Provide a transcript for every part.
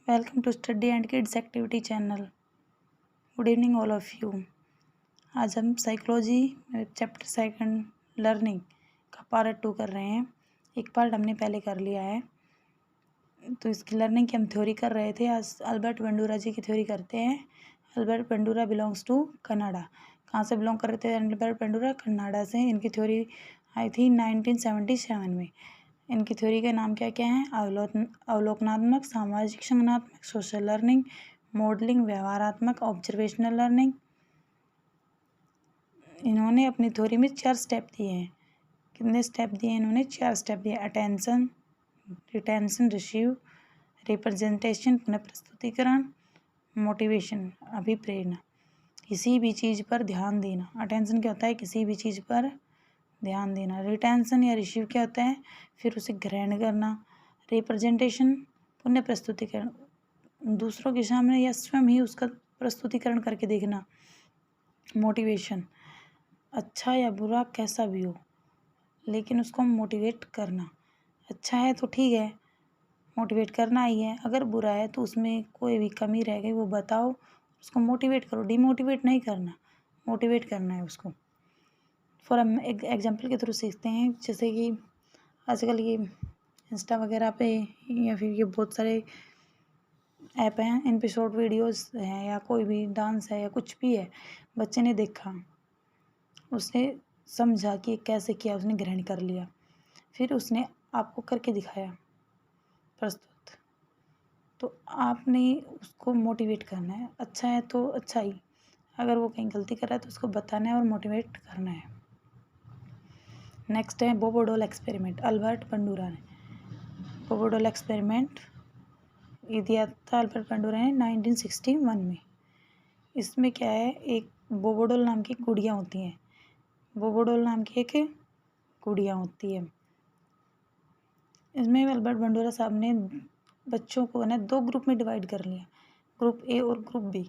Welcome to study and kids activity channel. Good evening all of you. आज हम psychology chapter second learning का part 2 कर रहे हैं। एक पार्ट हमने पहले कर लिया है, तो इसकी लर्निंग की हम थ्योरी कर रहे थे। आज अल्बर्ट बंडूरा जी की थ्योरी करते हैं। Albert Bandura belongs to Canada. कहाँ से बिलोंग कर रहे थे अल्बर्ट बंडूरा? कनाडा से। इनकी थ्योरी आई थी 1977 में। इनकी थ्योरी के नाम क्या क्या हैं? अवलोकनात्मक, सामाजिक संज्ञानात्मक, सोशल लर्निंग, मॉडलिंग, व्यवहारात्मक, ऑब्जर्वेशनल लर्निंग। इन्होंने अपनी थ्योरी में 4 स्टेप दिए हैं। कितने स्टेप दिए इन्होंने? 4 स्टेप दिए। अटेंशन, रिटेंशन, रिसीव, रिप्रेजेंटेशन, पुनः प्रस्तुतिकरण, मोटिवेशन, अभिप्रेरणा। किसी भी चीज़ पर ध्यान देना। अटेंशन क्या होता है? किसी भी चीज़ पर ध्यान देना। रिटेंशन या रिसीव क्या होता है? फिर उसे ग्रहण करना। रिप्रेजेंटेशन, पुनः प्रस्तुतिकरण, दूसरों के सामने या स्वयं ही उसका प्रस्तुतिकरण करके देखना। मोटिवेशन, अच्छा या बुरा कैसा भी हो, लेकिन उसको मोटिवेट करना। अच्छा है तो ठीक है, मोटिवेट करना ही है। अगर बुरा है तो उसमें कोई भी कमी रह गई वो बताओ, उसको मोटिवेट करो। डिमोटिवेट नहीं करना, मोटिवेट करना है उसको। फॉर एक एग्जाम्पल के थ्रू सीखते हैं। जैसे कि आजकल ये इंस्टा वगैरह पे या फिर ये बहुत सारे ऐप हैं, इन पे शॉर्ट वीडियोस हैं या कोई भी डांस है या कुछ भी है, बच्चे ने देखा, उसने समझा कि कैसे किया, उसने ग्रहण कर लिया, फिर उसने आपको करके दिखाया प्रस्तुत, तो आपने उसको मोटिवेट करना है। अच्छा है तो अच्छा ही, अगर वो कहीं गलती कर रहा है तो उसको बताना है और मोटिवेट करना है। नेक्स्ट है बोबोडोल एक्सपेरिमेंट। अल्बर्ट बंडूरा ने बोबोडोल एक्सपेरिमेंट ये दिया था अल्बर्ट बंडूरा ने 1961 में। इसमें क्या है, एक बोबोडोल नाम की गुड़िया होती हैं। बोबोडोल नाम की एक गुड़िया होती है। इसमें अल्बर्ट बंडूरा साहब ने बच्चों को ना 2 ग्रुप में डिवाइड कर लिया, ग्रुप ए और ग्रुप बी।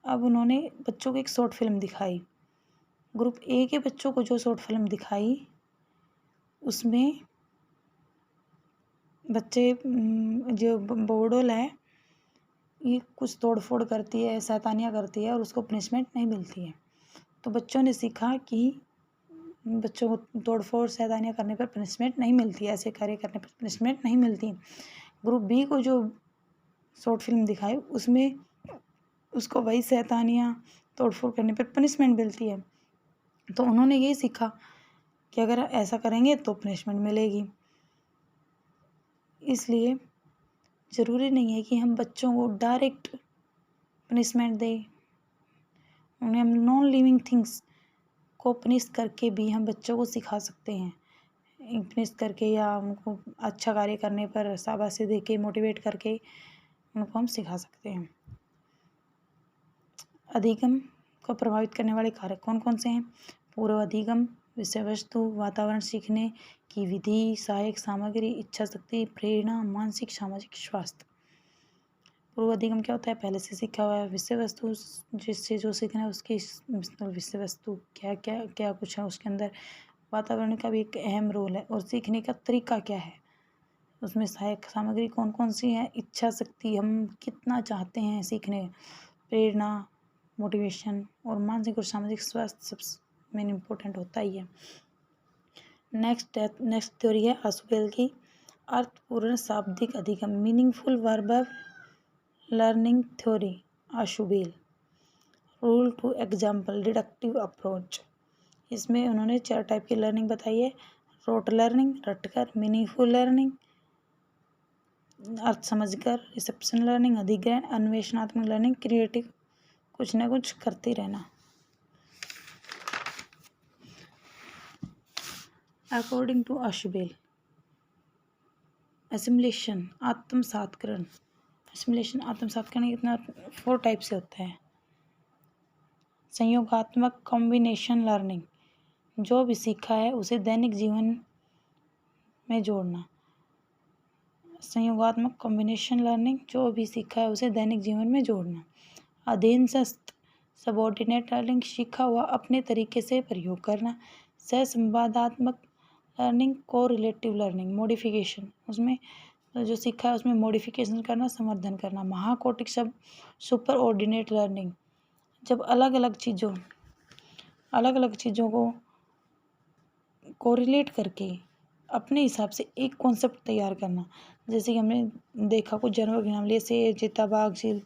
अब उन्होंने बच्चों को एक शॉर्ट फिल्म दिखाई। ग्रुप ए के बच्चों को जो शॉर्ट फिल्म दिखाई, उसमें बच्चे जो बोबोडोल है ये कुछ तोड़ फोड़ करती है, शैतानियाँ करती है और उसको पनिशमेंट नहीं मिलती है। तो बच्चों ने सीखा कि बच्चों को तोड़ फोड़ शैतानियाँ करने पर पनिशमेंट नहीं मिलती है, ऐसे कार्य करने पर पनिशमेंट नहीं मिलती। ग्रुप बी को जो शॉर्ट फिल्म दिखाई उसमें उसको वही शैतानियाँ तोड़ फोड़ करने पर पनिशमेंट मिलती है। तो उन्होंने ये सीखा कि अगर ऐसा करेंगे तो पनिशमेंट मिलेगी। इसलिए ज़रूरी नहीं है कि हम बच्चों को डायरेक्ट पनिशमेंट दें। उन्हें हम नॉन लिविंग थिंग्स को पनिश करके भी हम बच्चों को सिखा सकते हैं। पनिश करके या उनको अच्छा कार्य करने पर शाबाशी दे के, मोटिवेट करके उनको हम सिखा सकते हैं। अधिगम को प्रभावित करने वाले कारक कौन कौन से हैं? पूर्व अधिगम, विषय वस्तु, वातावरण, सीखने की विधि, सहायक सामग्री, इच्छा शक्ति, प्रेरणा, मानसिक सामाजिक स्वास्थ्य। पूर्व अधिगम क्या होता है? पहले से सीखा हुआ है। विषय वस्तु, जिससे जो सीखना है उसकी विषय वस्तु क्या क्या क्या कुछ है उसके अंदर। वातावरण का भी एक अहम रोल है। और सीखने का तरीका क्या है, उसमें सहायक सामग्री कौन कौन सी है। इच्छा शक्ति, हम कितना चाहते हैं सीखने। प्रेरणा, मोटिवेशन, और मानसिक और सामाजिक स्वास्थ्य सबसे मेन इम्पोर्टेंट होता ही है। नेक्स्ट थ्योरी है आशुबेल की, अर्थपूर्ण शाब्दिक अधिगम, meaningful verbal learning theory, Ausubel. Rule to example, deductive approach. इसमें उन्होंने 4 टाइप की लर्निंग बताई है। रोट लर्निंग, रटकर, मीनिंगफुल लर्निंग, अर्थ समझकर, रिसेप्शन लर्निंग, अधिग्रहण, अन्वेषणात्मक लर्निंग, क्रिएटिव, कुछ ना कुछ करते रहना। अकॉर्डिंग टू आशुबेल, एसिमुलेशन, आत्मसातकरण। एसिमुलेशन, आत्मसातकरण कितना 4 टाइप से होता है। संयोगात्मक, कॉम्बिनेशन लर्निंग, जो भी सीखा है उसे दैनिक जीवन में जोड़ना। संयोगात्मक, कॉम्बिनेशन लर्निंग, जो भी सीखा है उसे दैनिक जीवन में जोड़ना। अधीनस्थ, सबऑर्डिनेट लर्निंग, सीखा हुआ अपने तरीके से प्रयोग करना। सहसंवादात्मक लर्निंग, को रिलेटिव लर्निंग, मॉडिफिकेशन, उसमें जो सीखा है उसमें मॉडिफिकेशन करना, संवर्धन करना। महाकोटिक शब्द सुपर ऑर्डिनेट लर्निंग, जब अलग अलग चीज़ों को कोरिलेट करके अपने हिसाब से एक कॉन्सेप्ट तैयार करना। जैसे कि हमने देखा कुछ जानवर के नाम लिए, शेर, चीता, बाघ, चील।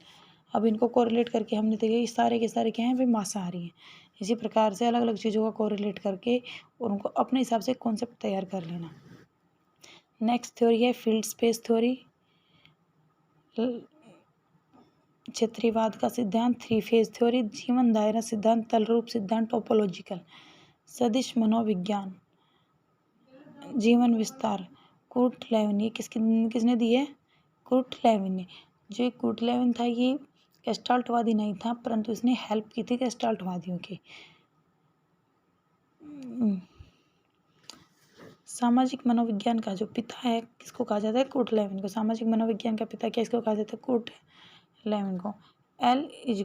अब इनको कोरिलेट करके हमने देखा ये सारे के सारे क्या हैं, वे मांसाहारी हैं। इसी प्रकार से अलग अलग चीज़ों का कोरिलेट करके उनको अपने हिसाब से कॉन्सेप्ट तैयार कर लेना। नेक्स्ट थ्योरी है फील्ड स्पेस थ्योरी, क्षेत्रीवाद का सिद्धांत, 3 फेज थ्योरी, जीवन दायरा सिद्धांत, तल रूप सिद्धांत, टोपोलॉजिकल, सदिश मनोविज्ञान, जीवन विस्तार, कुर्ट लेविन। ये किसने दी है? कुर्ट लेविन ने। जो कुर्ट लेविन था ये गेस्टाल्टवादी नहीं था, परंतु इसने हेल्प की थी गेस्टाल्टवादियों की। सामाजिक मनोविज्ञान का जो पिता है किसको कहा जाता है? कुर्ट लेविन को। सामाजिक मनोविज्ञान का पिता किसको कहा जाता है? कुर्ट लेविन को। L=F×P×E।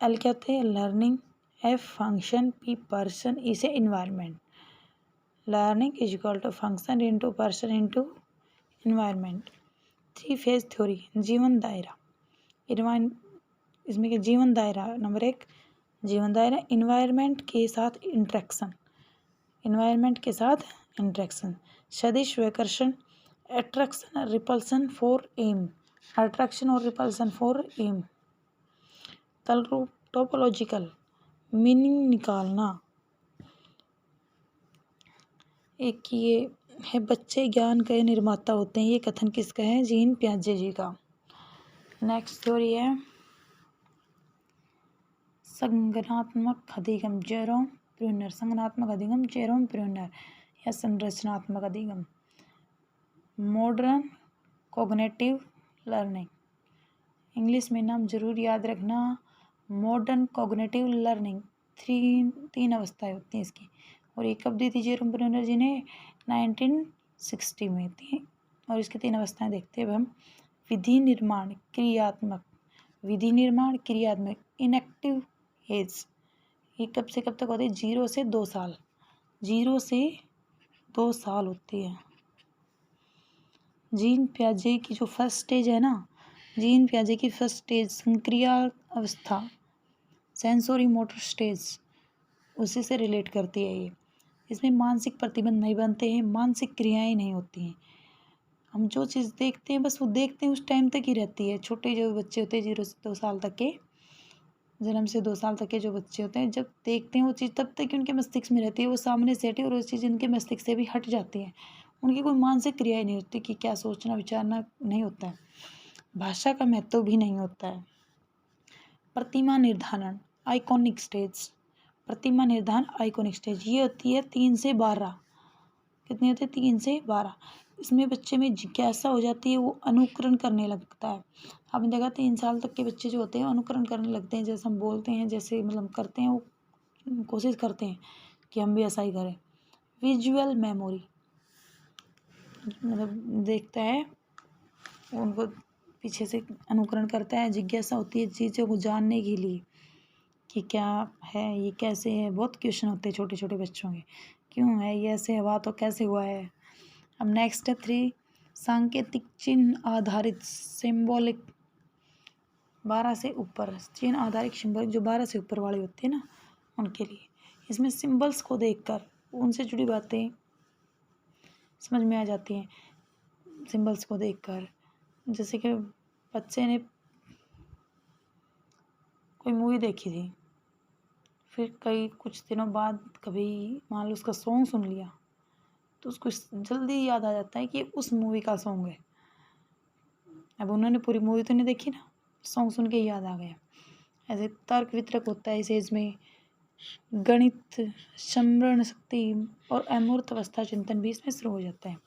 L क्या होते हैं? Learning, F function, P person, E से environment. Learning function into person into environment. 3 phase theory, जीवन दायरा। इसमें क्या? जीवन दायरा नंबर 1, जीवन दायरा इन्वायरमेंट के साथ इंट्रैक्शन, सदिश विकर्षण, अट्रैक्शन रिपल्सन फॉर एम, तल रूप टोपोलॉजिकल, मीनिंग निकालना। एक ये है बच्चे ज्ञान के निर्माता होते हैं, ये कथन किसका है? जीन पियाजे जी का। नेक्स्ट थ्योरी है संगठनात्मक अधिगम, जेरोम ब्रूनर। संगठनात्मक अधिगम, जेरोम ब्रूनर, या संरचनात्मक अधिगम, मॉडर्न कॉग्निटिव लर्निंग। इंग्लिश में नाम जरूर याद रखना, मॉडर्न कॉग्निटिव लर्निंग। 3 अवस्थाएं होती हैं इसकी। और ये कब दी थी जेरोम ब्रूनर जी ने? 1960 में थी। और इसकी 3 अवस्थाएं देखते हैं अब हम। विधि निर्माण, क्रियात्मक, इनएक्टिव एज। ये कब से कब तक होती है? 0 से 2 साल, 0 से 2 साल होती है। जीन पियाजे की जो फर्स्ट स्टेज है ना, जीन पियाजे की फर्स्ट स्टेज संक्रिया अवस्था, सेंसोरी मोटर स्टेज, उसी से रिलेट करती है ये। इसमें मानसिक प्रतिबंध नहीं बनते हैं, मानसिक क्रियाएं नहीं होती हैं। हम जो चीज़ देखते हैं बस वो देखते हैं, उस टाइम तक ही रहती है। छोटे जो बच्चे होते हैं 0 से 2 साल तक के, जन्म से 2 साल तक के जो बच्चे होते हैं, जब देखते हैं वो चीज़ तब तक उनके मस्तिष्क में रहती है, वो सामने से हटी और वो चीज़ उनके मस्तिष्क से भी हट जाती है। उनकी कोई मानसिक क्रियाएं नहीं होती कि क्या सोचना विचारना नहीं होता है, भाषा का महत्व भी नहीं होता है। प्रतिमा निर्धारण, आइकॉनिक स्टेज, प्रतिमा निर्धारण आइकॉनिक स्टेज, ये होती है 3 से 12। कितनी होती है? 3 से 12। इसमें बच्चे में जिज्ञासा हो जाती है, वो अनुकरण करने लगता है। आपने देखा 3 साल तक के बच्चे जो होते हैं अनुकरण करने लगते हैं, जैसे हम बोलते हैं, जैसे मतलब करते हैं, वो कोशिश करते हैं कि हम भी ऐसा ही करें। विजुअल मेमोरी, मतलब देखता है, उनको पीछे से अनुकरण करता है, जिज्ञासा होती है चीज़ों को जानने के लिए कि क्या है, ये कैसे है। बहुत क्वेश्चन होते हैं छोटे छोटे बच्चों के, क्यों है ये ऐसे, हुआ तो कैसे हुआ है। अब नेक्स्ट है 3 सांकेतिक चिन्ह आधारित सिंबॉलिक, 12 से ऊपर चिन्ह आधारित सिंबॉलिक, जो 12 से ऊपर वाले होते हैं ना उनके लिए। इसमें सिंबल्स को देखकर उनसे जुड़ी बातें समझ में आ जाती हैं। सिंबल्स को देखकर, जैसे कि बच्चे ने कोई मूवी देखी थी, फिर कुछ दिनों बाद कभी मान लो उसका सॉन्ग सुन लिया, तो उसको जल्दी याद आ जाता है कि उस मूवी का सॉन्ग है। अब उन्होंने पूरी मूवी तो नहीं देखी ना, सॉन्ग सुन के याद आ गया। ऐसे तर्क वितर्क होता है इस एज में। गणित, स्मरण शक्ति और अमूर्त अवस्था चिंतन भी इसमें शुरू हो जाता है।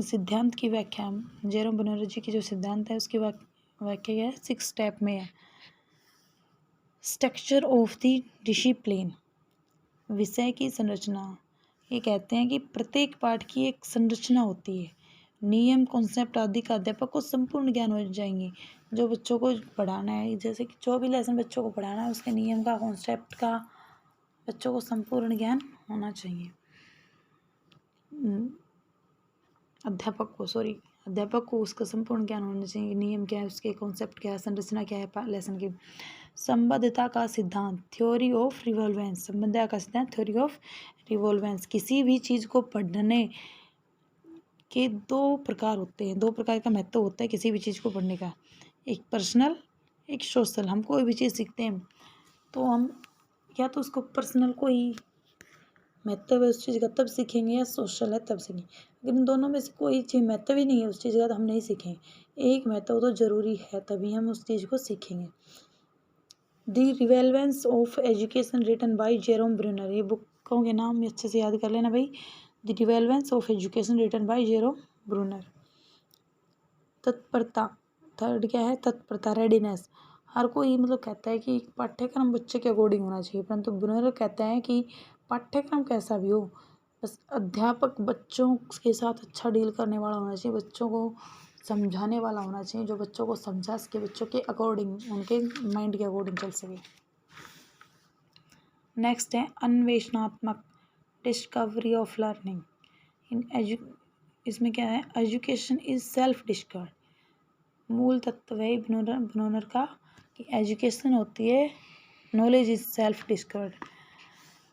सिद्धांत की व्याख्या, जेरोम ब्रूनर जी की जो सिद्धांत है उसकी व्याख्या है 6 स्टेप में है। स्ट्रक्चर ऑफ द डिसिप्लिन, विषय की संरचना। ये कहते हैं कि प्रत्येक पाठ की एक संरचना होती है, नियम, कॉन्सेप्ट आदि का अध्यापक को संपूर्ण ज्ञान हो जाएंगे। जो बच्चों को पढ़ाना है, जैसे कि जो भी लेसन बच्चों को पढ़ाना है, उसके नियम का, कॉन्सेप्ट का बच्चों को संपूर्ण ज्ञान होना चाहिए। अध्यापक को उसका संपूर्ण ज्ञान होना चाहिए, नियम क्या है उसके, कॉन्सेप्ट क्या है, संरचना क्या है लेसन की। संबद्धता का सिद्धांत, थ्योरी ऑफ रिवॉल्वेंस, संबद्धता का सिद्धांत, थ्योरी ऑफ रिवॉल्वेंस। किसी भी चीज़ को पढ़ने के दो प्रकार होते हैं, दो प्रकार का महत्व होता है किसी भी चीज़ को पढ़ने का, एक पर्सनल, एक सोशल। हम कोई भी चीज़ सीखते हैं तो हम या तो उसको पर्सनल को ही महत्व है उस चीज़ का तब सीखेंगे, या सोशल है तब सीखेंगे। अगर इन दोनों में से कोई चीज़ महत्व ही नहीं है उस चीज़ का तो हम नहीं सीखेंगे। एक महत्व तो जरूरी है तभी हम उस चीज़ को सीखेंगे। The relevance of education written by Jerome Bruner, ये बुकों के नाम अच्छे से याद कर लेना भाई। The relevance of education written by Jerome Bruner. तत्परता, थर्ड क्या है, तत्परता, रेडीनेस। हर कोई मतलब कहता है कि पाठ्यक्रम बच्चे के अकॉर्डिंग होना चाहिए, परंतु ब्रूनर कहते हैं कि पाठ्यक्रम कैसा भी हो, बस अध्यापक बच्चों के साथ अच्छा डील करने वाला होना चाहिए, बच्चों को समझाने वाला होना चाहिए, जो बच्चों को समझा सके, बच्चों के अकॉर्डिंग, उनके माइंड के अकॉर्डिंग चल सके। नेक्स्ट है अन्वेषणात्मक, डिस्कवरी ऑफ लर्निंग इन इसमें क्या है, एजुकेशन इज सेल्फ डिस्कवर। मूल तत्व है ब्रूनर का कि एजुकेशन होती है, knowledge is self discovered.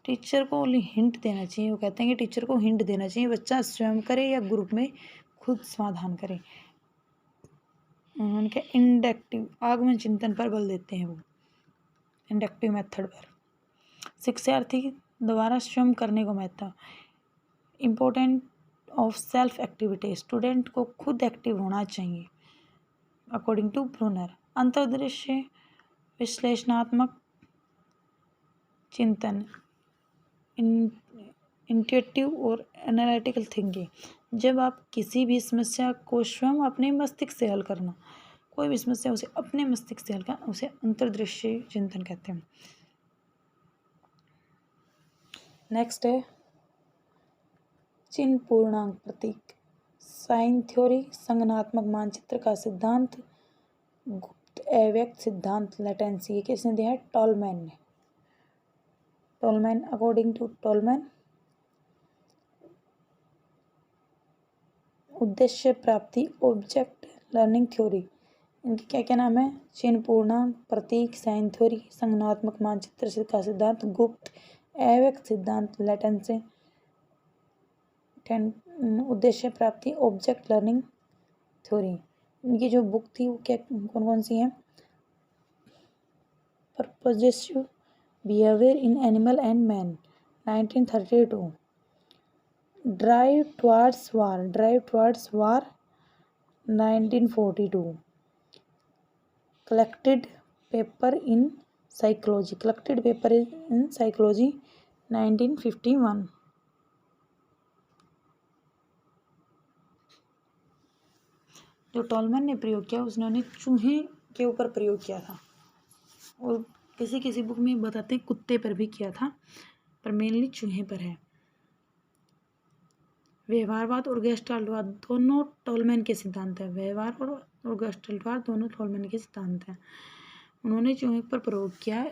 Teacher को ओनली हिंट देना चाहिए, वो कहते हैं कि टीचर को हिंट देना चाहिए, बच्चा स्वयं करे या ग्रुप में खुद समाधान करे। उनके इंडक्टिव आगमन चिंतन पर बल देते हैं वो, इंडक्टिव मेथड पर। शिक्षार्थी दोबारा स्वयं करने को महत्व, important of self activity, student को खुद एक्टिव होना चाहिए अकॉर्डिंग टू ब्रूनर। अंतर्दृश्य विश्लेषणात्मक चिंतन, इंट्यूटिव और एनालिटिकल थिंकिंग, जब आप किसी भी समस्या को स्वयं अपने मस्तिष्क से हल करना, कोई भी समस्या उसे अपने मस्तिष्क से हल करना, उसे अंतर्दृश्य चिंतन कहते हैं। नेक्स्ट है चिन्ह पूर्णांक प्रतीक, साइन थ्योरी, संगणात्मक मानचित्र का सिद्धांत, गुप्त अव्यक्त सिद्धांत, लेटेंसी, ये किसने दिया है, टॉलमैन ने। टॉलमैन, अकॉर्डिंग टू टॉलमैन, उद्देश्य प्राप्ति, ऑब्जेक्ट लर्निंग थ्योरी, इनके क्या क्या नाम है, चिन्ह पूर्णांक प्रतीक, साइन थ्योरी, संगणात्मक मानचित्र का सिद्धांत, गुप्त अव्यक्त सिद्धांत, लेटेंसी, उद्देश्य प्राप्ति, ऑब्जेक्ट लर्निंग थ्योरी। इनकी जो बुक थी वो क्या कौन कौन सी हैं, purposive behaviour in animal and man 1932, drive towards war 1942, collected paper in psychology 1951। जो टॉलमैन ने प्रयोग किया उसने चूहे के ऊपर प्रयोग किया था, और किसी किसी बुक में बताते हैं कुत्ते पर भी किया था, पर मेनली चूहे पर है। व्यवहारवाद और गेस्टाल्टवाद दोनों टॉलमैन के सिद्धांत है, व्यवहार और गेस्टाल्टवाद दोनों टॉलमैन के सिद्धांत हैं। उन्होंने चूहे पर प्रयोग किया,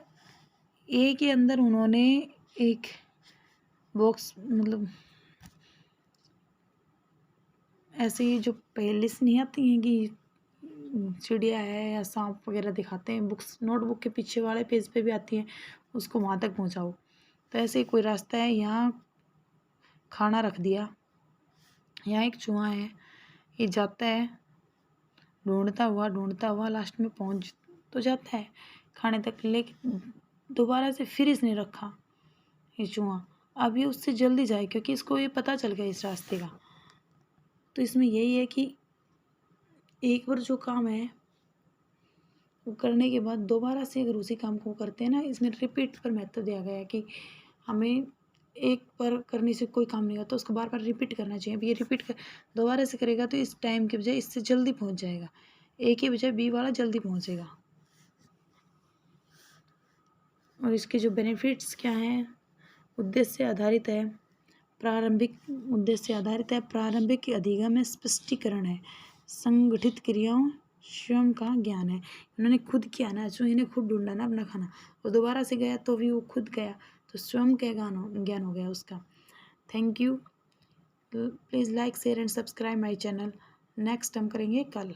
ए के अंदर उन्होंने एक बॉक्स, मतलब ऐसे ही जो पहले से नहीं आती हैं कि चिड़िया है या सांप वगैरह दिखाते हैं, बुक्स नोटबुक के पीछे वाले पेज पे भी आती हैं, उसको वहाँ तक पहुँचाओ। तो ऐसे ही कोई रास्ता है, यहाँ खाना रख दिया, यहाँ एक चूहा है, ये जाता है ढूंढता हुआ लास्ट में पहुँच तो जाता है खाने तक, लेकिन दोबारा से फिर इसने रखा ये चूहा, अब ये उससे जल्दी जाए क्योंकि इसको ये पता चल गया इस रास्ते का। तो इसमें यही है कि एक बार जो काम है वो करने के बाद दोबारा से अगर उसी काम को करते हैं ना, इसमें रिपीट पर महत्व दिया गया है कि हमें एक बार करने से कोई काम नहीं होता, तो उसको बार बार रिपीट करना चाहिए। अब ये रिपीट कर दोबारा से करेगा तो इस टाइम के बजाय इससे जल्दी पहुंच जाएगा, ए के बजाय बी वाला जल्दी पहुंचेगा। और इसके जो बेनिफिट्स क्या हैं, उद्देश्य आधारित है, प्रारंभिक अधिगम में स्पष्टीकरण है, संगठित क्रियाओं स्वयं का ज्ञान है। इन्होंने खुद किया ना, चूहे ने खुद ढूंढा ना अपना खाना, वो दोबारा से गया तो भी वो खुद गया, तो स्वयं का ज्ञान हो गया उसका। Thank you. Please like share and subscribe my channel. Next हम करेंगे कल।